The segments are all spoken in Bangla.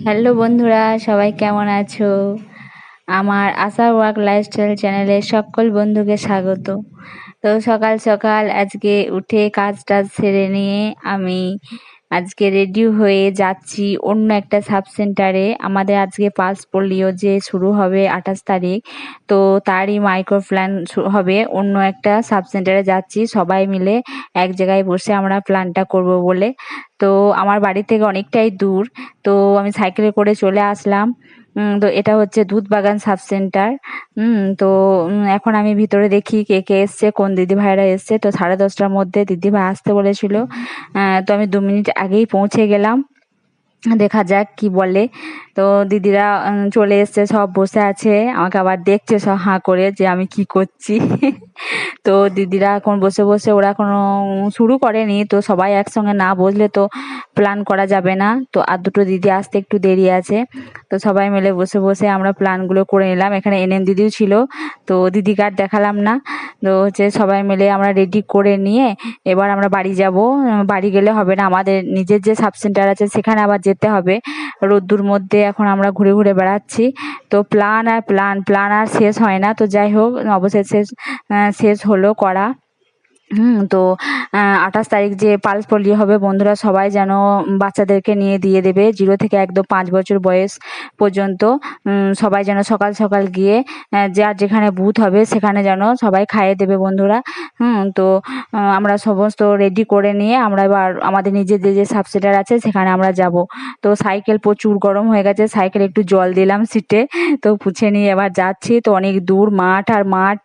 হ্যালো বন্ধুরা, সবাই কেমন আছো? আমার আশা ওয়ার্ক লাইফস্টাইল চ্যানেলে সকল বন্ধুকে স্বাগত। তো সকাল সকাল আজকে উঠে কাজ টাজ সেরে নিয়ে আমি আজকে রেডি হয়ে যাচ্ছি অন্য একটা সাব সেন্টারে। আমাদের আজকে পালস পোলিও যে শুরু হবে 28 তারিখ, তো তারই মাইক্রো প্ল্যান হবে। অন্য একটা সাব সেন্টারে যাচ্ছি, সবাই মিলে এক জায়গায় বসে আমরা প্ল্যানটা করব বলে। তো আমার বাড়ি থেকে অনেকটাই দূর, তো আমি সাইকেলে করে চলে আসলাম। তো এটা হচ্ছে দুধবাগান সাব সেন্টার। তো এখন আমি ভিতরে দেখি কে কে এসছে, কোন দিদি ভাইরা এসছে। তো 10:30টার মধ্যে দিদি ভাই আসতে বলেছিল। তো আমি 2 মিনিট আগেই পৌঁছে গেলাম। দেখা যাক কি বলে। তো দিদিরা চলে এসছে, সব বসে আছে, আমাকে আবার দেখছে সব হাঁ করে যে আমি কি করছি। তো দিদিরা এখন বসে বসে, ওরা এখনো শুরু করেনি। তো সবাই একসঙ্গে না বসলে তো প্ল্যান করা যাবে না। তো আর দুটো দিদি আসতে একটু দেরি আছে। তো সবাই মিলে বসে বসে আমরা প্ল্যানগুলো করে নিলাম। এখানে এনএম দিদিও ছিল, তো দিদিকে আর দেখালাম না। তো হচ্ছে সবাই মিলে আমরা রেডি করে নিয়ে এবার আমরা বাড়ি যাব। বাড়ি গেলে হবে না, আমাদের নিজের যে সাব সেন্টার আছে সেখানে আবার যেতে হবে। রোদ্দুর মধ্যে এখন আমরা ঘুরে ঘুরে বেড়াচ্ছি। তো প্ল্যান আর প্ল্যান আর শেষ হয় না। তো যাই হোক, অবশেষে শেষ হলো করা। তো 28 তারিখ যে পালস পোলিও হবে, বন্ধুরা সবাই যেন বাচ্চাদেরকে নিয়ে দিয়ে দেবে 0 থেকে একদম 5 বছর বয়স পর্যন্ত। সবাই যেন সকাল সকাল গিয়ে যার যেখানে বুথ হবে সেখানে যেন সবাই খাইয়ে দেবে বন্ধুরা। তো আমরা সমস্ত রেডি করে নিয়ে আমরা এবার আমাদের নিজেদের যে সাব সেন্টার আছে সেখানে আমরা যাব। তো সাইকেল প্রচুর গরম হয়ে গেছে, সাইকেলে একটু জল দিলাম সিটে, তো পুছে নিয়ে এবার যাচ্ছি। তো অনেক দূর মাঠ, আর মাঠ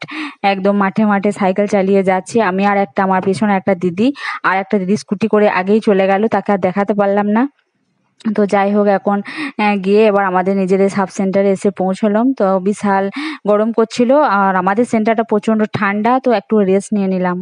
একদম মাঠে মাঠে সাইকেল চালিয়ে যাচ্ছি আমি, আর একটা আমার পেছনে একটা দিদি, আর একটা দিদি স্কুটি করে আগেই চলে গেল, তাকে আর দেখাতে পারলাম না। তো যাই হোক, এখন গিয়ে এবার আমাদের নিজেদের সাব সেন্টারে এসে পৌঁছলাম। তো বিশাল গরম করছিল, আর আমাদের সেন্টারটা প্রচণ্ড ঠান্ডা, তো একটু রেস্ট নিয়ে নিলাম।